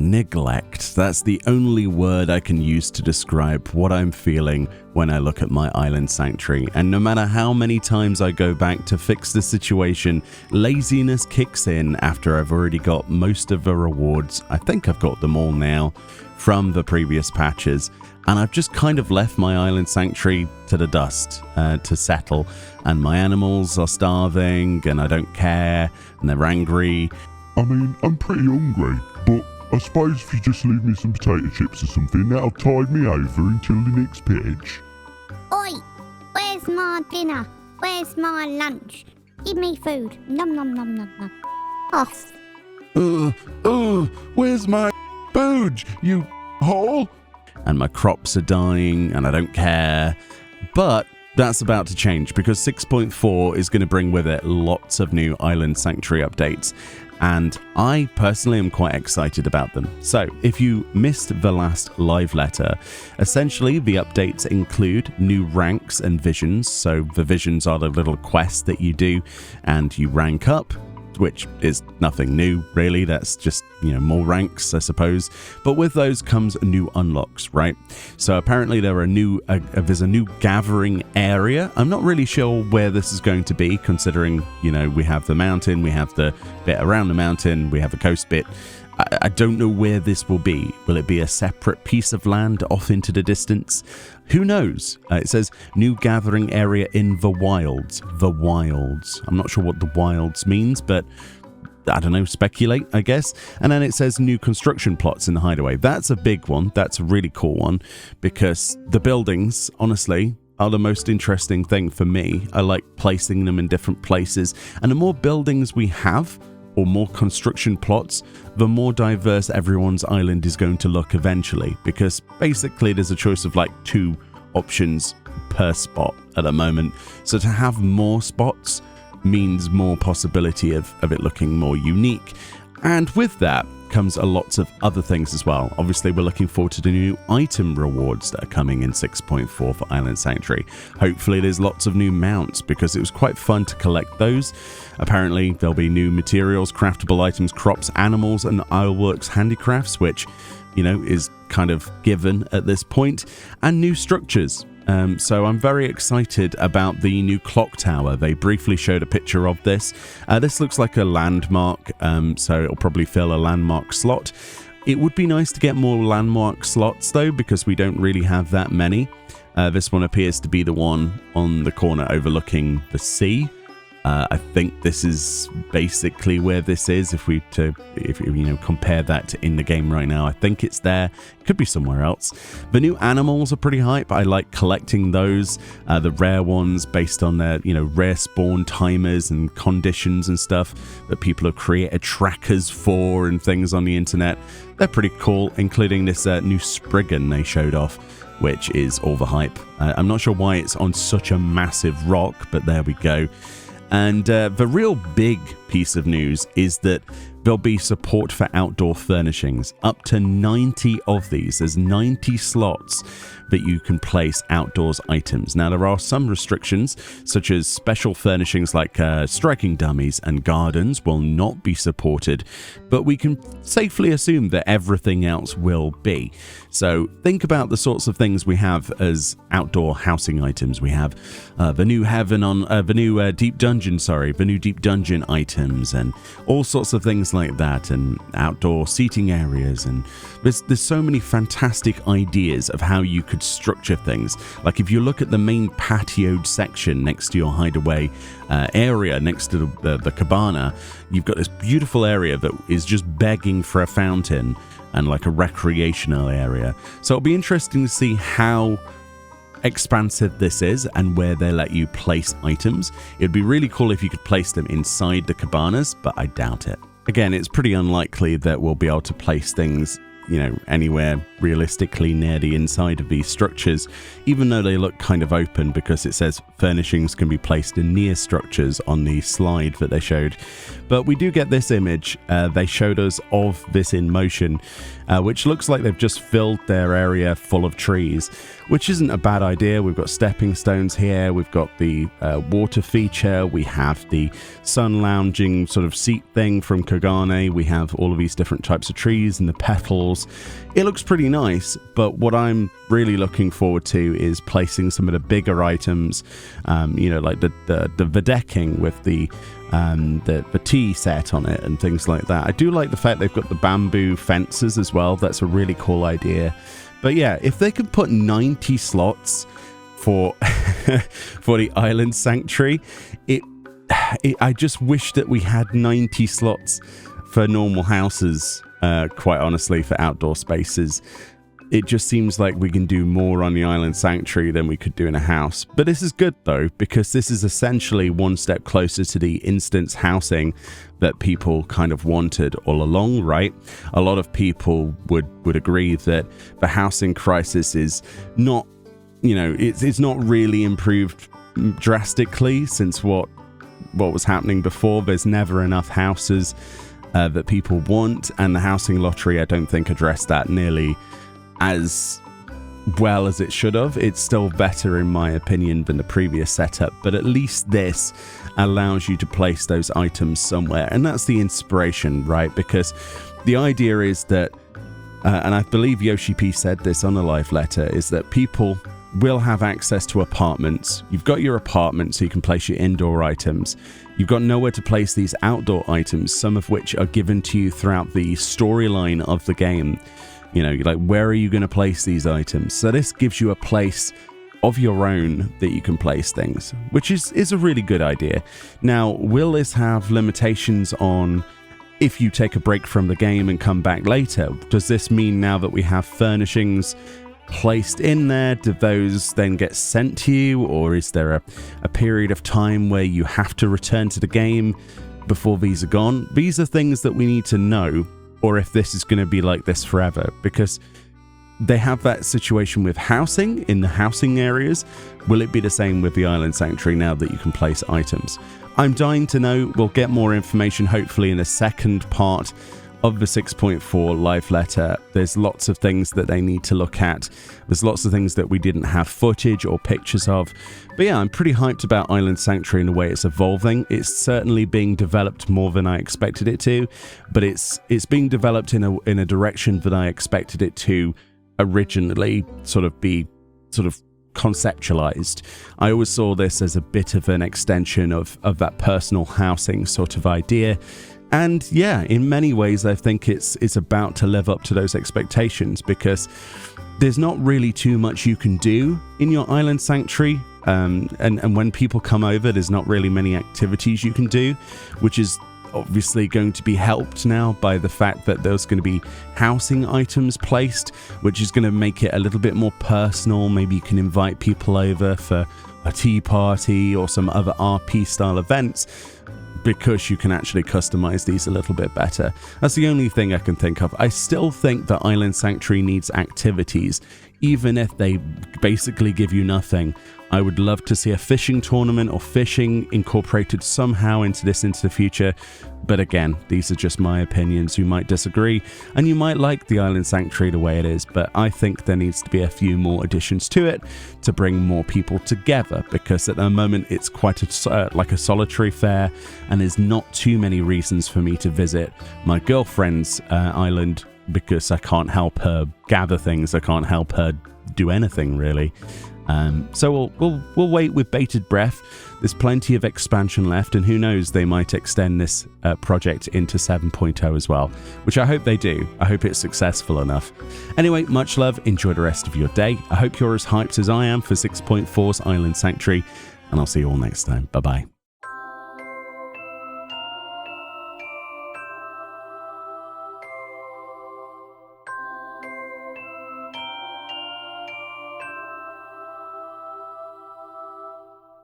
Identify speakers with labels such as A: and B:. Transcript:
A: neglect. That's the only word I can use to describe what I'm feeling when I look at my island sanctuary. And no matter how many times I go back to fix the situation, laziness kicks in after I've already got most of the rewards. I think I've got them all now from the previous patches. And I've just kind of left my island sanctuary to the dust to settle. And my animals are starving and I don't care and they're angry.
B: I mean, I'm pretty hungry, but I suppose if you just leave me some potato chips or something, that'll tide me over until the next page.
C: Oi! Where's my dinner? Where's my lunch? Give me food. Nom nom nom nom nom. Off.
A: Where's my food, you hole? And my crops are dying and I don't care. But that's about to change because 6.4 is going to bring with it lots of new Island Sanctuary updates. And I personally am quite excited about them. So if you missed the last live letter, essentially the updates include new ranks and visions. So the visions are the little quests that you do and you rank up, which is nothing new, really. That's just, more ranks, I suppose. But with those comes new unlocks, right? So apparently there's a new gathering area. I'm not really sure where this is going to be, considering, we have the mountain, we have the bit around the mountain, we have the coast bit. I don't know where this will be. Will it be a separate piece of land off into the distance? Who knows? It says new gathering area in the wilds. The wilds. I'm not sure what the wilds means, but I don't know, speculate, I guess. And then it says new construction plots in the hideaway. That's a big one. That's a really cool one because the buildings, honestly, are the most interesting thing for me. I like placing them in different places. And the more buildings we have, or more construction plots, the more diverse everyone's island is going to look eventually, because basically there's a choice of like 2 options per spot at the moment. So to have more spots means more possibility of it looking more unique. And with that comes a lots of other things as well. Obviously, we're looking forward to the new item rewards that are coming in 6.4 for Island Sanctuary. Hopefully there's lots of new mounts because it was quite fun to collect those. Apparently there'll be new materials, craftable items, crops, animals, and Isleworks handicrafts, which, is kind of given at this point, and new structures. So I'm very excited about the new clock tower. They briefly showed a picture of this. This looks like a landmark, so it'll probably fill a landmark slot. It would be nice to get more landmark slots though, because we don't really have that many. This one appears to be the one on the corner overlooking the sea. I think this is basically where this is. If you compare that to in the game right now, I think it's there. It could be somewhere else. The new animals are pretty hype. I like collecting those, the rare ones based on their rare spawn timers and conditions and stuff that people have created trackers for and things on the internet. They're pretty cool, including this new Spriggan they showed off, which is all the hype. I'm not sure why it's on such a massive rock, but there we go. And the real big piece of news is that there'll be support for outdoor furnishings. Up to 90 of these. There's 90 slots that you can place outdoors items. Now, there are some restrictions, such as special furnishings like striking dummies and gardens will not be supported, but we can safely assume that everything else will be. So think about the sorts of things we have as outdoor housing items. We have the new deep dungeon items and all sorts of things like that, and outdoor seating areas, and there's so many fantastic ideas of how you could structure things. Like if you look at the main patioed section next to your hideaway area, next to the cabana, you've got this beautiful area that is just begging for a fountain and like a recreational area. So it'll be interesting to see how expansive this is and where they let you place items. It'd be really cool if you could place them inside the cabanas, but I doubt it. Again, it's pretty unlikely that we'll be able to place things anywhere realistically near the inside of these structures, even though they look kind of open because it says furnishings can be placed in near structures on the slide that they showed. But we do get this image they showed us of this in motion, which looks like they've just filled their area full of trees, which isn't a bad idea. We've got stepping stones here, we've got the water feature, we have the sun lounging sort of seat thing from Kagane, we have all of these different types of trees and the petals. It looks pretty nice, but what I'm really looking forward to is placing some of the bigger items, like the decking with the tea set on it and things like that. I do like the fact they've got the bamboo fences as well. That's a really cool idea. But yeah, if they could put 90 slots for for the island sanctuary, I just wish that we had 90 slots for normal houses, quite honestly, for outdoor spaces. It just seems like we can do more on the island sanctuary than we could do in a house. But this is good though, because this is essentially one step closer to the instance housing that people kind of wanted all along, right? A lot of people would agree that the housing crisis is not, it's not really improved drastically since what was happening before. There's never enough houses that people want, and the housing lottery, I don't think, addressed that nearly as well as it should have. It's still better in my opinion than the previous setup, but at least this allows you to place those items somewhere, and that's the inspiration, right? Because the idea is that and I believe Yoshi P said this on a live letter, is that people will have access to apartments. You've got your apartment so you can place your indoor items. You've got nowhere to place these outdoor items, some of which are given to you throughout the storyline of the game. You're like, where are you going to place these items? So this gives you a place of your own that you can place things, which is a really good idea. Now, will this have limitations on if you take a break from the game and come back later? Does this mean now that we have furnishings placed in there, do those then get sent to you, or is there a period of time where you have to return to the game before these are gone? These are things that we need to know, or if this is going to be like this forever, because they have that situation with housing in the housing areas. Will it be the same with the island sanctuary now that you can place items? I'm dying to know. We'll get more information hopefully in the second part of the 6.4 live letter. There's lots of things that they need to look at. There's lots of things that we didn't have footage or pictures of. But yeah, I'm pretty hyped about Island Sanctuary and the way it's evolving. It's certainly being developed more than I expected it to, but it's being developed in a direction that I expected it to originally be conceptualized. I always saw this as a bit of an extension of that personal housing sort of idea. And yeah, in many ways, I think it's about to live up to those expectations, because there's not really too much you can do in your island sanctuary. And when people come over, there's not really many activities you can do, which is obviously going to be helped now by the fact that there's going to be housing items placed, which is going to make it a little bit more personal. Maybe you can invite people over for a tea party or some other RP style events, because you can actually customize these a little bit better. That's the only thing I can think of. I still think that Island Sanctuary needs activities, even if they basically give you nothing. I would love to see a fishing tournament or fishing incorporated somehow into the future. But again, these are just my opinions. You might disagree, and you might like the Island Sanctuary the way it is, but I think there needs to be a few more additions to it to bring more people together, because at the moment it's quite like a solitary fare, and there's not too many reasons for me to visit my girlfriend's island, because I can't help her gather things. I can't help her do anything really. So we'll wait with bated breath. There's plenty of expansion left, and who knows, they might extend this project into 7.0 as well, which I hope they do. I hope it's successful enough. Anyway, much love. Enjoy the rest of your day. I hope you're as hyped as I am for 6.4's Island Sanctuary, and I'll see you all next time. Bye bye.